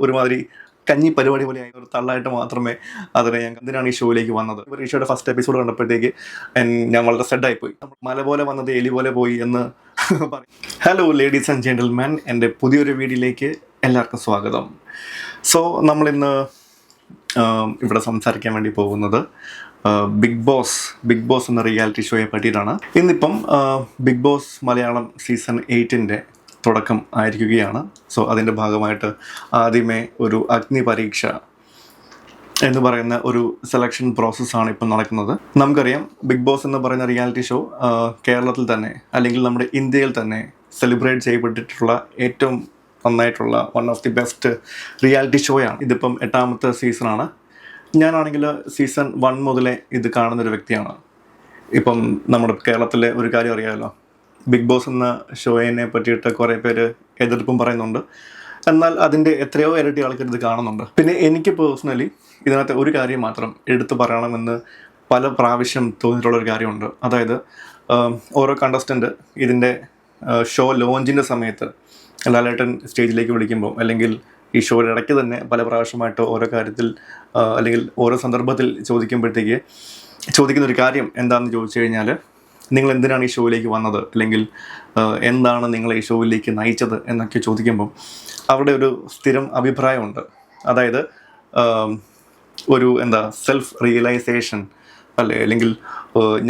ഒരുമാതിരി കഞ്ഞി പരിപാടി പോലെ ആയ ഒരു തള്ളായിട്ട് മാത്രമേ അതിനെ ഞാൻ എന്തിനാണ് ഈ ഷോയിലേക്ക് വന്നത്. പരീക്ഷയുടെ ഫസ്റ്റ് എപ്പിസോഡ് കണ്ടപ്പോഴത്തേക്ക് ഞാൻ വളരെ സെഡായി പോയി. മല പോലെ വന്നത് എലി പോലെ പോയി എന്ന് പറയും. ഹലോ ലേഡീസ് ആൻഡ് ജെന്റിൽമാൻ, എൻ്റെ പുതിയൊരു വീഡിയോയിലേക്ക് എല്ലാവർക്കും സ്വാഗതം. സോ നമ്മളിന്ന് ഇവിടെ സംസാരിക്കാൻ വേണ്ടി പോകുന്നത് ബിഗ് ബോസ് എന്ന റിയാലിറ്റി ഷോയെ പറ്റിയിട്ടാണ്. ഇന്നിപ്പം ബിഗ് ബോസ് മലയാളം സീസൺ 8 തുടക്കം ആയിരിക്കുകയാണ്. സോ അതിൻ്റെ ഭാഗമായിട്ട് ആദ്യമേ ഒരു അഗ്നി പരീക്ഷ എന്ന് പറയുന്ന ഒരു സെലക്ഷൻ പ്രോസസ്സാണ് ഇപ്പം നടക്കുന്നത്. നമുക്കറിയാം, ബിഗ് ബോസ് എന്ന് പറയുന്ന റിയാലിറ്റി ഷോ കേരളത്തിൽ തന്നെ അല്ലെങ്കിൽ നമ്മുടെ ഇന്ത്യയിൽ തന്നെ സെലിബ്രേറ്റ് ചെയ്യപ്പെട്ടിട്ടുള്ള ഏറ്റവും നന്നായിട്ടുള്ള one of the best reality ഷോയാണ്. ഇതിപ്പം 8ാമത്തെ സീസണാണ്. ഞാനാണെങ്കിൽ സീസൺ 1 മുതലേ ഇത് കാണുന്നൊരു വ്യക്തിയാണ്. ഇപ്പം നമ്മുടെ കേരളത്തിലെ ഒരു കാര്യം അറിയാമല്ലോ, ബിഗ് ബോസ് എന്ന ഷോയിനെ പറ്റിയിട്ട് കുറേ പേര് എതിർപ്പും പറയുന്നുണ്ട്. എന്നാൽ അതിൻ്റെ എത്രയോ ഇരട്ടി ആൾക്കാർ ഇത് കാണുന്നുണ്ട്. പിന്നെ എനിക്ക് പേഴ്സണലി ഇതിനകത്ത് ഒരു കാര്യം മാത്രം എടുത്തു പറയണമെന്ന് പല പ്രാവശ്യം തോന്നിയിട്ടുള്ളൊരു കാര്യമുണ്ട്. അതായത് ഓരോ കണ്ടസ്റ്റൻ്റ് ഇതിൻ്റെ ഷോ ലോഞ്ചിൻ്റെ സമയത്ത് ലാലേട്ടൻ സ്റ്റേജിലേക്ക് വിളിക്കുമ്പോൾ അല്ലെങ്കിൽ ഈ ഷോയുടെ ഇടയ്ക്ക് തന്നെ പല പ്രാവശ്യമായിട്ട് ഓരോ കാര്യത്തിൽ അല്ലെങ്കിൽ ഓരോ സന്ദർഭത്തിൽ ചോദിക്കുന്ന ഒരു കാര്യം എന്താണെന്ന് ചോദിച്ചു കഴിഞ്ഞാൽ, നിങ്ങൾ എന്തിനാണ് ഈ ഷോയിലേക്ക് വന്നത്, അല്ലെങ്കിൽ എന്താണ് നിങ്ങളെ ഈ ഷോയിലേക്ക് നയിച്ചത് എന്നൊക്കെ ചോദിക്കുമ്പം അവരുടെ ഒരു സ്ഥിരം അഭിപ്രായമുണ്ട്. അതായത് ഒരു സെൽഫ് റിയലൈസേഷൻ അല്ലേ, അല്ലെങ്കിൽ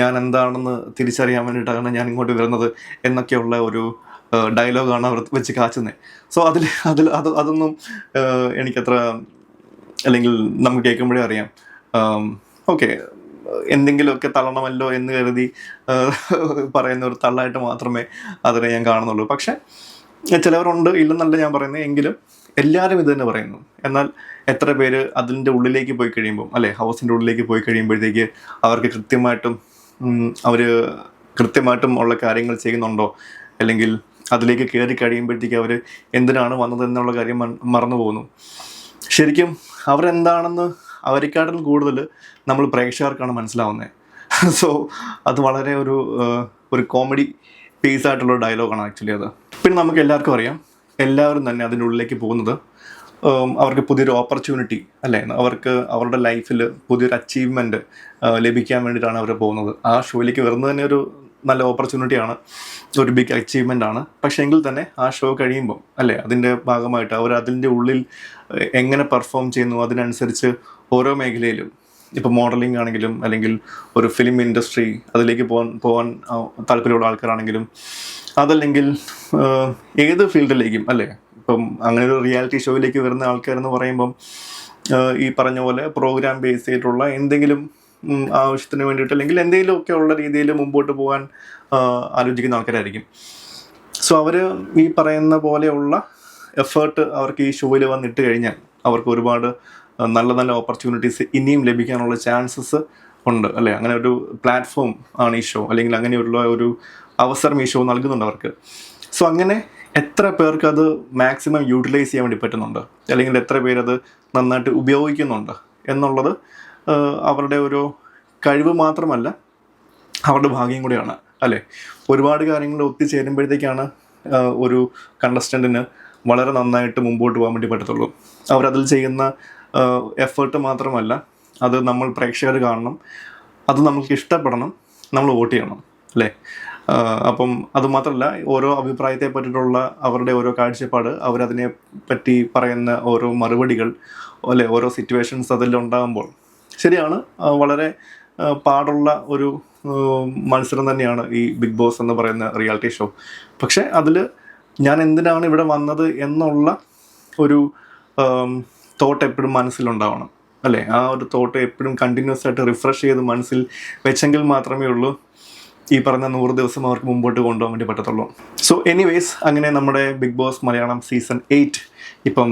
ഞാൻ എന്താണെന്ന് തിരിച്ചറിയാൻ വേണ്ടിയിട്ടാണ് ഞാൻ ഇങ്ങോട്ട് വരുന്നത് എന്നൊക്കെയുള്ള ഒരു ഡയലോഗാണ് അവർ വെച്ച് കാച്ചുന്നത്. സോ അതൊന്നും എനിക്കത്ര, അല്ലെങ്കിൽ നമുക്ക് കേൾക്കുമ്പോഴേ അറിയാം, ഓക്കെ എന്തെങ്കിലുമൊക്കെ തള്ളണമല്ലോ എന്ന് കരുതി പറയുന്ന ഒരു തള്ളായിട്ട് മാത്രമേ അതിനെ ഞാൻ കാണുന്നുള്ളൂ. പക്ഷെ ചിലവരുണ്ട്, ഇല്ലെന്നല്ല ഞാൻ പറയുന്നത്, എങ്കിലും എല്ലാവരും ഇത് തന്നെ പറയുന്നു. എന്നാൽ എത്ര പേര് അതിൻ്റെ ഉള്ളിലേക്ക് പോയി കഴിയുമ്പം, അല്ലെ ഹൗസിൻ്റെ ഉള്ളിലേക്ക് പോയി കഴിയുമ്പോഴത്തേക്ക് അവർക്ക് കൃത്യമായിട്ടും ഉള്ള കാര്യങ്ങൾ ചെയ്യുന്നുണ്ടോ, അല്ലെങ്കിൽ അതിലേക്ക് കയറി കഴിയുമ്പോഴത്തേക്ക് അവർ എന്തിനാണ് വന്നത് എന്നുള്ള കാര്യം മറന്നു പോകുന്നു. ശരിക്കും അവരെന്താണെന്ന് അവരെക്കാട്ടിൽ കൂടുതൽ നമ്മൾ പ്രേക്ഷകർക്കാണ് മനസ്സിലാവുന്നത്. സോ അത് വളരെ ഒരു കോമഡി പീസായിട്ടുള്ള ഡയലോഗാണ് ആക്ച്വലി അത്. പിന്നെ നമുക്ക് എല്ലാവർക്കും അറിയാം, എല്ലാവരും തന്നെ അതിൻ്റെ ഉള്ളിലേക്ക് പോകുന്നത് അവർക്ക് പുതിയൊരു ഓപ്പർച്യൂണിറ്റി അല്ലേ, അവർക്ക് അവരുടെ ലൈഫിൽ പുതിയൊരു അച്ചീവ്മെൻറ്റ് ലഭിക്കാൻ വേണ്ടിയിട്ടാണ് അവർ പോകുന്നത്. ആ ഷോയിലേക്ക് വരുന്നത് തന്നെ ഒരു നല്ല ഓപ്പർച്യൂണിറ്റിയാണ്, ഒരു ബിഗ് അച്ചീവ്മെൻ്റ് ആണ്. പക്ഷേ എങ്കിൽ തന്നെ ആ ഷോ കഴിയുമ്പോൾ അല്ലേ, അതിൻ്റെ ഭാഗമായിട്ട് അവർ അതിൻ്റെ ഉള്ളിൽ എങ്ങനെ പെർഫോം ചെയ്യുന്നു അതിനനുസരിച്ച് ഓരോ മേഖലയിലും, ഇപ്പോൾ മോഡലിംഗ് ആണെങ്കിലും അല്ലെങ്കിൽ ഒരു ഫിലിം ഇൻഡസ്ട്രി അതിലേക്ക് പോകാൻ താല്പര്യമുള്ള ആൾക്കാരാണെങ്കിലും, അതല്ലെങ്കിൽ ഏത് ഫീൽഡിലേക്കും അല്ലേ, ഇപ്പം അങ്ങനെ ഒരു റിയാലിറ്റി ഷോയിലേക്ക് വരുന്ന ആൾക്കാരെന്ന് പറയുമ്പം ഈ പറഞ്ഞ പോലെ പ്രോഗ്രാം ബേസ് ചെയ്തിട്ടുള്ള എന്തെങ്കിലും ആവശ്യത്തിന് വേണ്ടിയിട്ട് അല്ലെങ്കിൽ എന്തെങ്കിലുമൊക്കെ ഉള്ള രീതിയിൽ മുമ്പോട്ട് പോകാൻ ആലോചിക്കുന്ന ആൾക്കാരായിരിക്കും. സോ അവർ ഈ പറയുന്ന പോലെയുള്ള എഫേർട്ട് അവർക്ക് ഈ ഷോയിൽ വന്നിട്ട് കഴിഞ്ഞാൽ അവർക്ക് ഒരുപാട് നല്ല നല്ല ഓപ്പർച്യൂണിറ്റീസ് ഇനിയും ലഭിക്കാനുള്ള ചാൻസസ് ഉണ്ട് അല്ലേ. അങ്ങനെ ഒരു പ്ലാറ്റ്ഫോം ആണ് ഈ ഷോ, അല്ലെങ്കിൽ അങ്ങനെയുള്ള ഒരു അവസരം ഈ ഷോ നൽകുന്നുണ്ട് അവർക്ക്. സോ അങ്ങനെ എത്ര പേർക്ക് അത് മാക്സിമം യൂട്ടിലൈസ് ചെയ്യാൻ വേണ്ടി പറ്റുന്നുണ്ട്, അല്ലെങ്കിൽ എത്ര പേരത് നന്നായിട്ട് ഉപയോഗിക്കുന്നുണ്ട് എന്നുള്ളത് അവരുടെ ഒരു കഴിവ് മാത്രമല്ല, അവരുടെ ഭാഗ്യം കൂടിയാണ് അല്ലേ. ഒരുപാട് കാര്യങ്ങൾ ഒത്തുചേരുമ്പോഴത്തേക്കാണ് ഒരു കണ്ടസ്റ്റൻറ്റിന് വളരെ നന്നായിട്ട് മുമ്പോട്ട് പോകാൻ വേണ്ടി പറ്റത്തുള്ളൂ. അവരതിൽ ചെയ്യുന്ന എഫേർട്ട് മാത്രമല്ല, അത് നമ്മൾ പ്രേക്ഷകർ കാണണം, അത് നമുക്ക് ഇഷ്ടപ്പെടണം, നമ്മൾ വോട്ട് ചെയ്യണം അല്ലേ. അപ്പം അതുമാത്രമല്ല, ഓരോ അഭിപ്രായത്തെ പറ്റിയിട്ടുള്ള അവരുടെ ഓരോ കാഴ്ചപ്പാട്, അവരതിനെ പറ്റി പറയുന്ന ഓരോ മറുപടികൾ അല്ലെ, ഓരോ സിറ്റുവേഷൻസ് അതിലുണ്ടാകുമ്പോൾ ശരിയാണ്, വളരെ പാടുള്ള ഒരു മത്സരം തന്നെയാണ് ഈ ബിഗ് ബോസ് എന്ന് പറയുന്ന റിയാലിറ്റി ഷോ. പക്ഷെ അതിൽ ഞാൻ എന്തിനാണ് ഇവിടെ വന്നത് എന്നുള്ള ഒരു തോട്ട് എപ്പോഴും മനസ്സിലുണ്ടാവണം അല്ലേ. ആ ഒരു തോട്ട് എപ്പോഴും കണ്ടിന്യൂസ് ആയിട്ട് റിഫ്രഷ് ചെയ്ത് മനസ്സിൽ വെച്ചെങ്കിൽ മാത്രമേ ഉള്ളൂ ഈ പറഞ്ഞ 100 ദിവസം അവർക്ക് മുമ്പോട്ട് കൊണ്ടുപോകാൻ വേണ്ടി പറ്റത്തുള്ളൂ. സോ എനിവേസ്, അങ്ങനെ നമ്മുടെ ബിഗ് ബോസ് മലയാളം സീസൺ 8 ഇപ്പം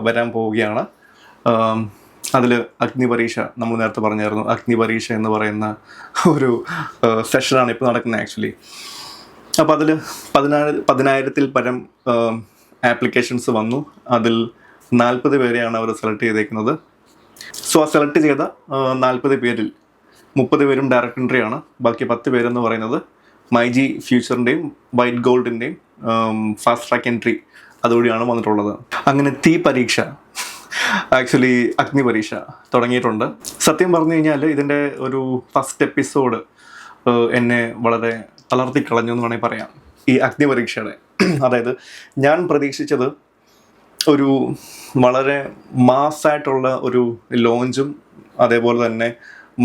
വരാൻ പോവുകയാണ്. അതിൽ അഗ്നി പരീക്ഷ, നമ്മൾ നേരത്തെ പറഞ്ഞായിരുന്നു, അഗ്നി പരീക്ഷ എന്ന് പറയുന്ന ഒരു സെഷനാണ് ഇപ്പോൾ നടക്കുന്നത് ആക്ച്വലി. അപ്പോൾ അതിൽ 10,000-ൽ പരം ആപ്ലിക്കേഷൻസ് വന്നു. അതിൽ 40 പേരെയാണ് അവർ സെലക്ട് ചെയ്തേക്കുന്നത്. സോ ആ സെലക്ട് ചെയ്ത 40 പേരിൽ 30 പേരും ഡയറക്റ്റ് എൻട്രി ആണ്. ബാക്കി 10 പേരെന്ന് പറയുന്നത് മൈജി ഫ്യൂച്ചറിൻ്റെയും വൈറ്റ് ഗോൾഡിൻ്റെയും ഫാസ്റ്റ് ട്രാക്ക് എൻട്രി അതുവഴിയാണ് വന്നിട്ടുള്ളത്. അങ്ങനെ തീ പരീക്ഷ ആക്ച്വലി അഗ്നിപരീക്ഷ തുടങ്ങിയിട്ടുണ്ട്. സത്യം പറഞ്ഞു കഴിഞ്ഞാൽ ഇതിൻ്റെ ഒരു ഫസ്റ്റ് എപ്പിസോഡ് എന്നെ വളരെ തളർത്തിക്കളഞ്ഞു എന്ന് വേണമെങ്കിൽ പറയാം. ഈ അഗ്നിപരീക്ഷയുടെ അതായത് ഞാൻ പ്രതീക്ഷിച്ചത് ഒരു വളരെ മാസ്സായിട്ടുള്ള ഒരു ലോഞ്ചും അതേപോലെ തന്നെ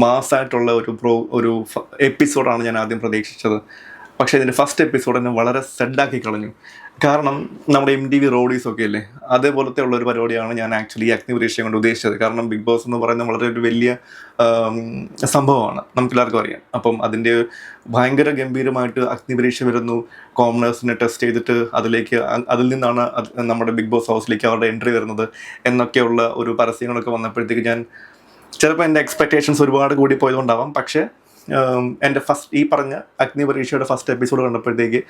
മാസ്സായിട്ടുള്ള ഒരു എപ്പിസോഡാണ് ഞാൻ ആദ്യം പ്രതീക്ഷിച്ചത്. പക്ഷേ ഇതിൻ്റെ ഫസ്റ്റ് എപ്പിസോഡ് എന്നെ വളരെ സെഡാക്കി കളഞ്ഞു. കാരണം നമ്മുടെ MTV റോഡീസ് ഒക്കെ ഇല്ലേ, അതേപോലത്തെ ഉള്ളൊരു പരിപാടിയാണ് ഞാൻ ആക്ച്വലി ഈ അഗ്നിപരീക്ഷ കൊണ്ട് ഉദ്ദേശിച്ചത്. കാരണം ബിഗ് ബോസ് എന്ന് പറയുന്നത് വളരെ ഒരു വലിയ സംഭവമാണ്, നമുക്കെല്ലാവർക്കും അറിയാം. അപ്പം അതിൻ്റെ ഭയങ്കര ഗംഭീരമായിട്ട് അഗ്നിപരീക്ഷ വരുന്നു, കോമണേഴ്സിനെ ടെസ്റ്റ് ചെയ്തിട്ട് അതിൽ നിന്നാണ് നമ്മുടെ ബിഗ് ബോസ് ഹൗസിലേക്ക് അവരുടെ എൻട്രി വരുന്നത് എന്നൊക്കെയുള്ള ഒരു പരസ്യങ്ങളൊക്കെ വന്നപ്പോഴത്തേക്ക് ഞാൻ ചിലപ്പോൾ എൻ്റെ എക്സ്പെക്റ്റേഷൻസ് ഒരുപാട് കൂടി പോയതുകൊണ്ടാവാം. പക്ഷേ എൻ്റെ ഈ പറഞ്ഞ അഗ്നിപരീക്ഷയുടെ ഫസ്റ്റ് എപ്പിസോഡ് കണ്ടപ്പോഴത്തേക്ക്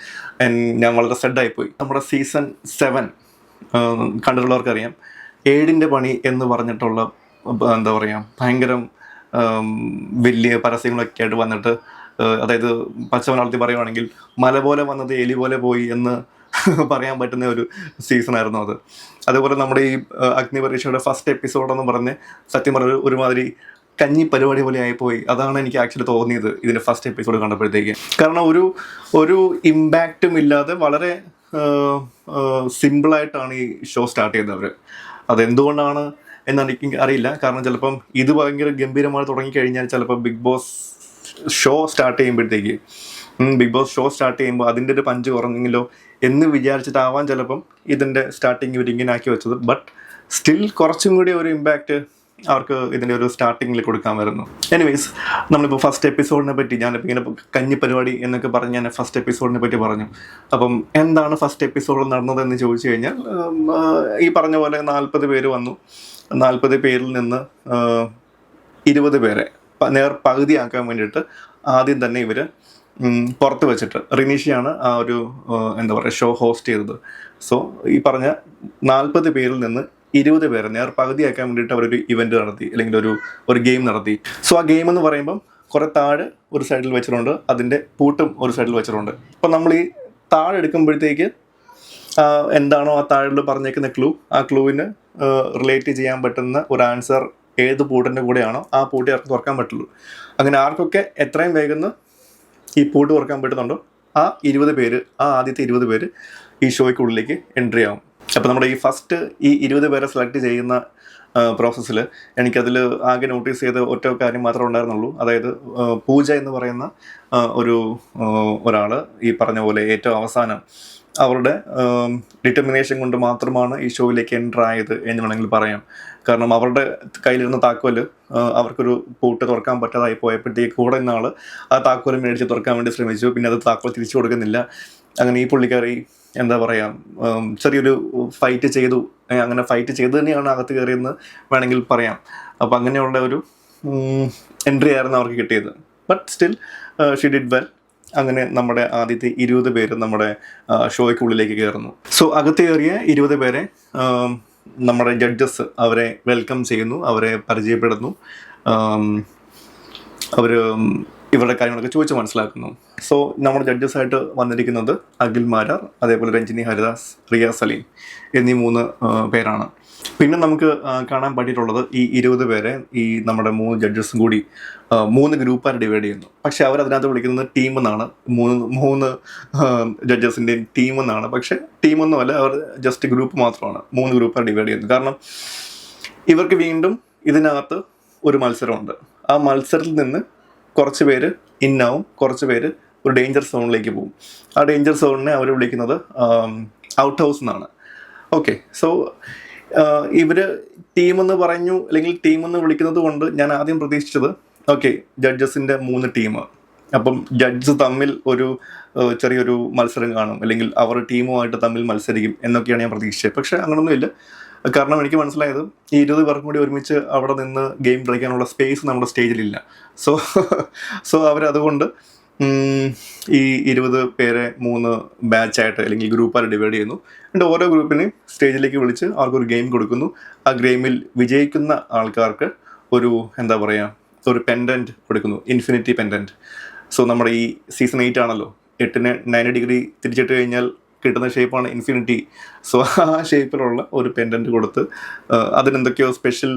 ഞാൻ വളരെ സെഡായിപ്പോയി. നമ്മുടെ സീസൺ 7 കണ്ടിട്ടുള്ളവർക്കറിയാം, 7ൻ്റെ പണി എന്ന് പറഞ്ഞിട്ടുള്ള എന്താ പറയുക ഭയങ്കര വലിയ പരസ്യങ്ങളൊക്കെ ആയിട്ട് വന്നിട്ട്, അതായത് പച്ചമലയാളത്തിൽ പറയുവാണെങ്കിൽ മല പോലെ വന്നത് എലി പോലെ പോയി എന്ന് പറയാൻ പറ്റുന്ന ഒരു സീസണായിരുന്നു അത്. അതേപോലെ നമ്മുടെ ഈ അഗ്നിപരീക്ഷയുടെ ഫസ്റ്റ് എപ്പിസോഡെന്ന് പറഞ്ഞ് സത്യം പറഞ്ഞ ഒരുമാതിരി കഞ്ഞി പരിപാടി പോലെ ആയിപ്പോയി. അതാണ് എനിക്ക് ആക്ച്വലി തോന്നിയത് ഇതിൻ്റെ ഫസ്റ്റ് എപ്പിസോഡ് കണ്ടപ്പോഴത്തേക്ക്. കാരണം ഒരു ഇമ്പാക്റ്റും ഇല്ലാതെ വളരെ സിമ്പിളായിട്ടാണ് ഈ ഷോ സ്റ്റാർട്ട് ചെയ്തത് അവർ. അതെന്തുകൊണ്ടാണ് എന്നെനിക്ക് അറിയില്ല. കാരണം ചിലപ്പം ഇത് ഭയങ്കര ഗംഭീരമായി തുടങ്ങിക്കഴിഞ്ഞാൽ ചിലപ്പോൾ ബിഗ് ബോസ് ഷോ സ്റ്റാർട്ട് ചെയ്യുമ്പോൾ അതിൻ്റെ ഒരു പഞ്ച് കുറഞ്ഞെങ്കിലോ എന്ന് വിചാരിച്ചിട്ടാവാൻ ചിലപ്പം ഇതിൻ്റെ സ്റ്റാർട്ടിങ് ഇവരിങ്ങനെ ആക്കി വെച്ചത്. ബട്ട് സ്റ്റിൽ കുറച്ചും കൂടി ഒരു ഇമ്പാക്റ്റ് അവർക്ക് ഇതിൻ്റെ ഒരു സ്റ്റാർട്ടിങ്ങിൽ കൊടുക്കാമായിരുന്നു. എനിവേസ്, നമ്മളിപ്പോൾ ഫസ്റ്റ് എപ്പിസോഡിനെ പറ്റി ഞാനിപ്പോൾ ഇങ്ങനെ കഞ്ഞി പരിപാടി എന്നൊക്കെ പറഞ്ഞ് ഞാൻ ഫസ്റ്റ് എപ്പിസോഡിനെ പറ്റി പറഞ്ഞു. അപ്പം എന്താണ് ഫസ്റ്റ് എപ്പിസോഡിൽ നടന്നതെന്ന് ചോദിച്ചു കഴിഞ്ഞാൽ, ഈ പറഞ്ഞ പോലെ 40 പേര് വന്നു. 40 പേരിൽ നിന്ന് 20 പേരെ പകുതിയാക്കാൻ വേണ്ടിയിട്ട് ആദ്യം തന്നെ ഇവർ പുറത്ത് വെച്ചിട്ട് റിനീഷയാണ് ആ ഒരു എന്താ പറയുക ഷോ ഹോസ്റ്റ് ചെയ്തത്. സോ ഈ പറഞ്ഞ 40 പേരിൽ നിന്ന് 20 പേരെ പകുതിയാക്കാൻ വേണ്ടിയിട്ട് അവരൊരു ഇവൻറ്റ് നടത്തി, അല്ലെങ്കിൽ ഒരു ഗെയിം നടത്തി. സോ ആ ഗെയിം എന്ന് പറയുമ്പം കുറേ താഴ് ഒരു സൈഡിൽ വെച്ചിട്ടുണ്ട്, അതിൻ്റെ പൂട്ടും ഒരു സൈഡിൽ വെച്ചിട്ടുണ്ട്. അപ്പം നമ്മൾ ഈ താഴെ എടുക്കുമ്പോഴത്തേക്ക് എന്താണോ ആ താഴിൽ പറഞ്ഞേക്കുന്ന ആ ക്ലൂവിന് റിലേറ്റ് ചെയ്യാൻ പറ്റുന്ന ഒരു ആൻസർ ഏത് പൂട്ടിൻ്റെ കൂടെയാണോ ആ പൂട്ടി അവർക്ക് തുറക്കാൻ പറ്റുള്ളൂ. അങ്ങനെ ആർക്കൊക്കെ എത്രയും വേഗം ഈ പൂട്ട് തുറക്കാൻ പറ്റുന്നുണ്ടോ ആ ആദ്യത്തെ 20 പേര് ഈ ഷോയ്ക്കുള്ളിലേക്ക് എൻട്രി ആവും. അപ്പോൾ നമ്മുടെ ഈ ഫസ്റ്റ് ഈ 20 പേരെ സെലക്ട് ചെയ്യുന്ന പ്രോസസ്സിൽ എനിക്കതിൽ ആകെ നോട്ടീസ് ചെയ്ത ഒറ്റ കാര്യം മാത്രമേ ഉണ്ടായിരുന്നുള്ളൂ. അതായത് പൂജ എന്ന് പറയുന്ന ഒരാൾ ഈ പറഞ്ഞ പോലെ ഏറ്റവും അവസാനം അവരുടെ ഡിറ്റർമിനേഷൻ കൊണ്ട് മാത്രമാണ് ഈ ഷോയിലേക്ക് എൻ്റർ ആയത് എന്ന് വേണമെങ്കിൽ പറയാം. കാരണം അവരുടെ കയ്യിലിരുന്ന താക്കോല് അവർക്കൊരു പൂട്ട് തുറക്കാൻ പറ്റാതായി പോയപ്പോഴത്തേക്ക് കൂടെ ഇന്നാൾ ആ താക്കോല് മേടിച്ച് തുറക്കാൻ വേണ്ടി ശ്രമിച്ചു. പിന്നെ അത് താക്കോൽ തിരിച്ചു കൊടുക്കുന്നില്ല. അങ്ങനെ ഈ പുള്ളിക്കാരി എന്താ പറയുക ചെറിയൊരു ഫൈറ്റ് ചെയ്തു. അങ്ങനെ ഫൈറ്റ് ചെയ്ത് തന്നെയാണ് അകത്ത് കയറിയെന്ന് വേണമെങ്കിൽ പറയാം. അപ്പം അങ്ങനെയുള്ള ഒരു എൻട്രി ആയിരുന്നു അവർക്ക് കിട്ടിയത്. But still Xi did well. അങ്ങനെ നമ്മുടെ ആദ്യത്തെ 20 പേര് നമ്മുടെ ഷോയ്ക്കുള്ളിലേക്ക് കയറുന്നു. സോ അകത്ത് കയറിയ 20 പേരെ നമ്മുടെ ജഡ്ജസ് അവരെ വെൽക്കം ചെയ്യുന്നു, അവരെ പരിചയപ്പെടുന്നു, അവർ ഇവരുടെ കാര്യങ്ങളൊക്കെ ചോദിച്ച് മനസ്സിലാക്കുന്നു. സോ നമ്മുടെ ജഡ്ജസായിട്ട് വന്നിരിക്കുന്നത് അഖിൽ മാരാർ, അതേപോലെ രഞ്ജിനി ഹരിദാസ്, റിയ സലീം എന്നീ 3 പേരാണ്. പിന്നെ നമുക്ക് കാണാൻ പറ്റിയിട്ടുള്ളത് ഈ 20 പേരെ ഈ നമ്മുടെ 3 ജഡ്ജസും കൂടി 3 ഗ്രൂപ്പായി ഡിവൈഡ് ചെയ്യുന്നു. പക്ഷെ അവരതിനകത്ത് വിളിക്കുന്നത് ടീം എന്നാണ്. 3 ജഡ്ജസിൻ്റെയും ടീം എന്നാണ്. പക്ഷെ ടീമൊന്നുമല്ല, അവർ ജസ്റ്റ് ഗ്രൂപ്പ് മാത്രമാണ്. 3 ഗ്രൂപ്പായി ഡിവൈഡ് ചെയ്യുന്നത്. കാരണം ഇവർക്ക് വീണ്ടും ഇതിനകത്ത് ഒരു മത്സരമുണ്ട്. ആ മത്സരത്തിൽ നിന്ന് കുറച്ച് പേര് ഇന്നാവും, കുറച്ച് പേര് ഒരു ഡേഞ്ചർ സോണിലേക്ക് പോകും. ആ ഡേഞ്ചർ സോണിനെ അവർ വിളിക്കുന്നത് ഔട്ട് ഹൗസ് എന്നാണ്. ഓക്കെ, സോ ഇവർ ടീമെന്ന് പറഞ്ഞു, അല്ലെങ്കിൽ ടീമെന്ന് വിളിക്കുന്നത് കൊണ്ട് ഞാൻ ആദ്യം പ്രതീക്ഷിച്ചത് ഓക്കെ ജഡ്ജസിൻ്റെ 3 ടീം, അപ്പം ജഡ്ജസ് തമ്മിൽ ഒരു ചെറിയൊരു മത്സരം കാണും, അല്ലെങ്കിൽ അവർ ടീമുമായിട്ട് തമ്മിൽ മത്സരിക്കും എന്നൊക്കെയാണ് ഞാൻ പ്രതീക്ഷിച്ചത്. പക്ഷേ അങ്ങനൊന്നുമില്ല. കാരണം എനിക്ക് മനസ്സിലായത് ഈ 20 പേർക്കും കൂടി ഒരുമിച്ച് അവിടെ നിന്ന് ഗെയിം കളിക്കാനുള്ള സ്പേസ് നമ്മുടെ സ്റ്റേജിലില്ല. സോ അവരതുകൊണ്ട് ഈ 20 പേരെ 3 ബാച്ചായിട്ട് അല്ലെങ്കിൽ ഗ്രൂപ്പായിട്ട് ഡിവൈഡ് ചെയ്യുന്നു. എന്നിട്ട് ഓരോ ഗ്രൂപ്പിനെയും സ്റ്റേജിലേക്ക് വിളിച്ച് അവർക്കൊരു ഗെയിം കൊടുക്കുന്നു. ആ ഗെയിമിൽ വിജയിക്കുന്ന ആൾക്കാർക്ക് ഒരു എന്താ പറയുക ഒരു പെൻഡൻറ്റ് കൊടുക്കുന്നു, ഇൻഫിനിറ്റി പെൻഡൻറ്റ്. സോ നമ്മുടെ ഈ സീസൺ 8 ആണല്ലോ, 8നെ 90 ഡിഗ്രി തിരിച്ചിട്ട് കഴിഞ്ഞാൽ കിട്ടുന്ന ഷേപ്പാണ് ഇൻഫിനിറ്റി. സോ ആ ഷേപ്പിലുള്ള ഒരു പെൻഡൻറ്റ് കൊടുത്ത് അതിനെന്തൊക്കെയോ സ്പെഷ്യൽ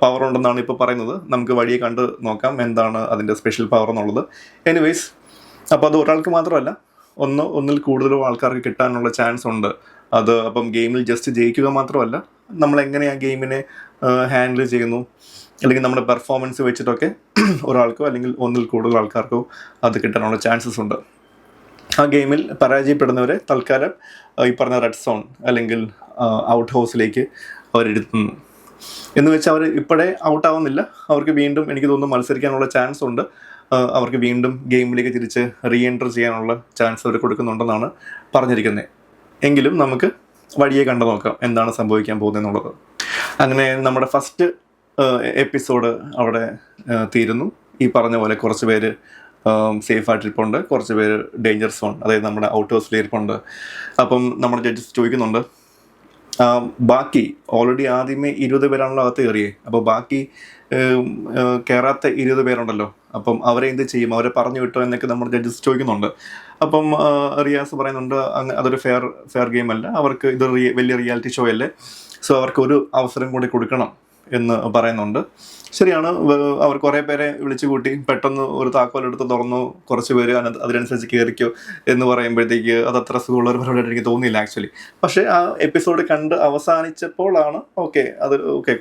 പവർ ഉണ്ടെന്നാണ് ഇപ്പോൾ പറയുന്നത്. നമുക്ക് വഴിയെ കണ്ട് നോക്കാം എന്താണ് അതിൻ്റെ സ്പെഷ്യൽ പവർ എന്നുള്ളത്. എനിവേയ്സ്, അപ്പോൾ അത് ഒരാൾക്ക് മാത്രമല്ല, ഒന്നിൽ കൂടുതലോ ആൾക്കാർക്ക് കിട്ടാനുള്ള ചാൻസ് ഉണ്ട്. അത് അപ്പം ഗെയിമിൽ ജസ്റ്റ് ജയിക്കുക മാത്രമല്ല, നമ്മളെങ്ങനെ ആ ഗെയിമിനെ ഹാൻഡിൽ ചെയ്യുന്നു, അല്ലെങ്കിൽ നമ്മുടെ പെർഫോമൻസ് വെച്ചിട്ടൊക്കെ ഒരാൾക്കോ അല്ലെങ്കിൽ ഒന്നിൽ കൂടുതൽ ആൾക്കാർക്കോ അത് കിട്ടാനുള്ള ചാൻസസ് ഉണ്ട്. ആ ഗെയിമിൽ പരാജയപ്പെടുന്നവരെ തൽക്കാലം ഈ പറഞ്ഞ റെഡ് സോൺ അല്ലെങ്കിൽ ഔട്ട് ഹൗസിലേക്ക് അവരെടുത്തുന്നു. എന്ന് വെച്ചാൽ അവർ ഇപ്പോഴേ ഔട്ടാവുന്നില്ല. അവർക്ക് വീണ്ടും എനിക്ക് തോന്നുന്നു മത്സരിക്കാനുള്ള ചാൻസ് ഉണ്ട്. അവർക്ക് വീണ്ടും ഗെയിമിലേക്ക് തിരിച്ച് റീ എൻറ്റർ ചെയ്യാനുള്ള ചാൻസ് അവർ കൊടുക്കുന്നുണ്ടെന്നാണ് പറഞ്ഞിരിക്കുന്നത്. എങ്കിലും നമുക്ക് വഴിയെ കണ്ടു നോക്കാം എന്താണ് സംഭവിക്കാൻ പോകുന്നതെന്നുള്ളത്. അങ്ങനെ നമ്മുടെ ഫസ്റ്റ് എപ്പിസോഡ് അവിടെ തീരുന്നു. ഈ പറഞ്ഞ പോലെ കുറച്ച് പേര് സേഫായിട്ടിരിപ്പുണ്ട്, കുറച്ച് പേര് ഡേഞ്ചർ സോൺ, അതായത് നമ്മുടെ ഔട്ട് ഹൗസിൽ ഇരിപ്പുണ്ട്. അപ്പം നമ്മുടെ ജഡ്ജസ് ചോദിക്കുന്നുണ്ട്, ബാക്കി ഓൾറെഡി ആദ്യമേ 20 പേരാണല്ലോ അകത്ത് കയറിയേ, അപ്പോൾ ബാക്കി കയറാത്ത 20 പേരുണ്ടല്ലോ, അപ്പം അവരെ എന്ത് ചെയ്യും, അവരെ പറഞ്ഞു വിട്ടോ എന്നൊക്കെ നമ്മുടെ ജഡ്ജസ് ചോദിക്കുന്നുണ്ട്. അപ്പം റിയാസ് പറയുന്നുണ്ട്, അതൊരു ഫെയർ ഗെയിം അല്ല, അവർക്ക് ഇത് വലിയ റിയാലിറ്റി ഷോ അല്ലേ, സോ അവർക്ക് ഒരു അവസരം കൂടി കൊടുക്കണം എന്ന് പറയുന്നുണ്ട്. ശരിയാണ്, അവർ കുറേ പേരെ വിളിച്ചു കൂട്ടി പെട്ടെന്ന് ഒരു താക്കോലെടുത്ത് തുറന്നു, കുറച്ച് പേര് അതിനനുസരിച്ച് കയറിക്കോ എന്ന് പറയുമ്പോഴത്തേക്ക് അത് അത്ര സുഖമുള്ളൊരു പരിപാടിയായിട്ട് എനിക്ക് തോന്നിയില്ല ആക്ച്വലി. പക്ഷേ ആ എപ്പിസോഡ് കണ്ട് അവസാനിച്ചപ്പോഴാണ് ഓക്കെ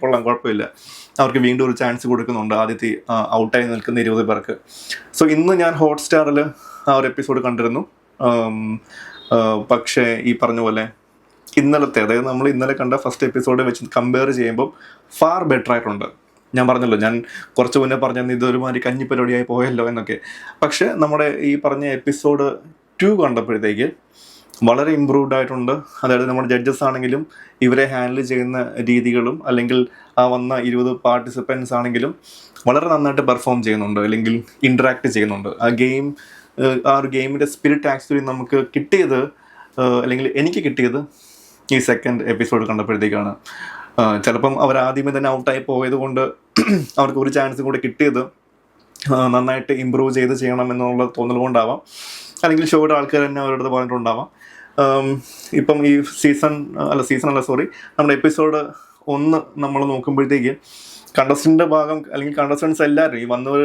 കൊള്ളാം, കുഴപ്പമില്ല, അവർക്ക് വീണ്ടും ഒരു ചാൻസ് കൊടുക്കുന്നുണ്ട് ആദ്യത്തെ ഔട്ടായി നിൽക്കുന്ന 20 പേർക്ക്. സോ ഇന്ന് ഞാൻ ഹോട്ട്സ്റ്റാറിൽ ആ ഒരു എപ്പിസോഡ് കണ്ടിരുന്നു. പക്ഷേ ഈ പറഞ്ഞ പോലെ ഇന്നലത്തെ, അതായത് നമ്മൾ ഇന്നലെ കണ്ട ഫസ്റ്റ് എപ്പിസോഡ് വെച്ച് കമ്പയർ ചെയ്യുമ്പോൾ ഫാർ ബെറ്റർ ആയിട്ടുണ്ട്. ഞാൻ പറഞ്ഞല്ലോ, ഞാൻ കുറച്ച് മുന്നേ പറഞ്ഞത് ഇതൊരുമാതിരി കഞ്ഞിപ്പരിപാടിയായി പോയല്ലോ എന്നൊക്കെ. പക്ഷേ നമ്മുടെ ഈ പറഞ്ഞ എപ്പിസോഡ് 2 കണ്ടപ്പോഴത്തേക്ക് വളരെ ഇമ്പ്രൂവ്ഡ് ആയിട്ടുണ്ട്. അതായത് നമ്മുടെ ജഡ്ജസ് ആണെങ്കിലും ഇവരെ ഹാൻഡിൽ ചെയ്യുന്ന രീതികളും അല്ലെങ്കിൽ ആ വന്ന 20 പാർട്ടിസിപ്പൻസ് ആണെങ്കിലും വളരെ നന്നായിട്ട് പെർഫോം ചെയ്യുന്നുണ്ട്, അല്ലെങ്കിൽ ഇൻറ്ററാക്ട് ചെയ്യുന്നുണ്ട്. ആ ഒരു ഗെയിമിൻ്റെ സ്പിരിറ്റ് ആക്ച്വലി നമുക്ക് കിട്ടിയത്, അല്ലെങ്കിൽ എനിക്ക് കിട്ടിയത് ഈ സെക്കൻഡ് എപ്പിസോഡ് കണ്ടപ്പോഴത്തേക്കാണ്. ചിലപ്പം അവർ ആദ്യമേ തന്നെ ഔട്ടായി പോയത് കൊണ്ട് അവർക്ക് ഒരു ചാൻസും കൂടി കിട്ടിയത് നന്നായിട്ട് ഇമ്പ്രൂവ് ചെയ്യണം എന്നുള്ള തോന്നൽ കൊണ്ടാവാം, അല്ലെങ്കിൽ ഷോയുടെ ആൾക്കാർ തന്നെ അവരുടെ അടുത്ത് പറഞ്ഞിട്ടുണ്ടാവാം. ഇപ്പം ഈ നമ്മുടെ എപ്പിസോഡ് 1 നമ്മൾ നോക്കുമ്പോഴത്തേക്ക് കണ്ടസ്റ്റൻ്റ് ഭാഗം അല്ലെങ്കിൽ കണ്ടസ്റ്റൻസ് എല്ലാവരും ഈ വന്നവർ,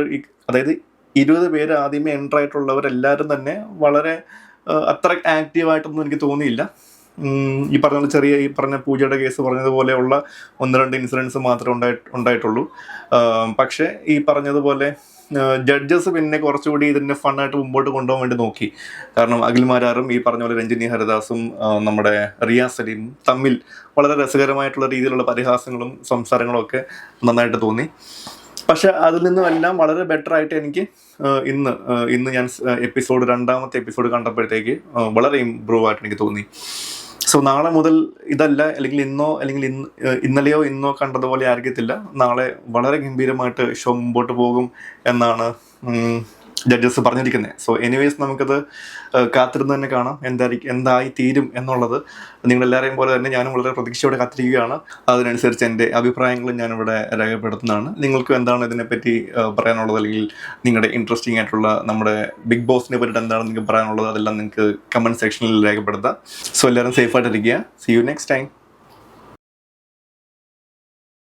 അതായത് 20 പേര് ആദ്യമേ എൻ്റർ ആയിട്ടുള്ളവരെല്ലാവരും തന്നെ വളരെ അത്ര ആക്റ്റീവായിട്ടൊന്നും എനിക്ക് തോന്നിയില്ല. ഈ പറഞ്ഞ പൂജയുടെ കേസ് പറഞ്ഞതുപോലെയുള്ള 1-2 ഇൻസിഡൻസ് മാത്രമേ ഉണ്ടായിട്ടുള്ളൂ. പക്ഷേ ഈ പറഞ്ഞതുപോലെ ജഡ്ജസ് പിന്നെ കുറച്ചുകൂടി ഇതിനെ ഫണ്ണായിട്ട് മുമ്പോട്ട് കൊണ്ടുപോകാൻ വേണ്ടി നോക്കി. കാരണം അഖിൽമാരാറും ഈ പറഞ്ഞ പോലെ രഞ്ജിനി ഹരിദാസും നമ്മുടെ റിയാസ് സലീമും തമ്മിൽ വളരെ രസകരമായിട്ടുള്ള രീതിയിലുള്ള പരിഹാസങ്ങളും സംസാരങ്ങളും ഒക്കെ നന്നായിട്ട് തോന്നി. പക്ഷെ അതിൽ നിന്നുമെല്ലാം വളരെ ബെറ്റർ ആയിട്ട് എനിക്ക് ഇന്ന് ഞാൻ രണ്ടാമത്തെ എപ്പിസോഡ് കണ്ടപ്പോഴത്തേക്ക് വളരെ ഇമ്പ്രൂവ് ആയിട്ട് എനിക്ക് തോന്നി. സോ നാളെ മുതൽ ഇതല്ല, അല്ലെങ്കിൽ ഇന്നലെയോ ഇന്നോ കണ്ടതുപോലെ ആയിരിക്കത്തില്ല, നാളെ വളരെ ഗംഭീരമായിട്ട് ഷോ മുമ്പോട്ട് പോകും എന്നാണ് ജഡ്ജസ് പറഞ്ഞിരിക്കുന്നത്. സോ എനിവേസ് നമുക്കത് കാത്തിരുന്ന് തന്നെ കാണാം എന്തായി തീരും എന്നുള്ളത്. നിങ്ങളെല്ലാവരെയും പോലെ തന്നെ ഞാനും വളരെ പ്രതീക്ഷയോടെ കാത്തിരിക്കുകയാണ്. അതിനനുസരിച്ച് എൻ്റെ അഭിപ്രായങ്ങളും ഞാനിവിടെ രേഖപ്പെടുത്തുന്നതാണ്. നിങ്ങൾക്കും എന്താണ് ഇതിനെപ്പറ്റി പറയാനുള്ളത്, അല്ലെങ്കിൽ നിങ്ങളുടെ ഇൻട്രസ്റ്റിംഗ് ആയിട്ടുള്ള നമ്മുടെ ബിഗ് ബോസിനെ പറ്റിയിട്ട് എന്താണ് നിങ്ങൾക്ക് പറയാനുള്ളത്, അതെല്ലാം നിങ്ങൾക്ക് കമൻറ്റ് സെക്ഷനിൽ രേഖപ്പെടുത്താം. സോ എല്ലാവരും സേഫായിട്ടിരിക്കുക. See you next time.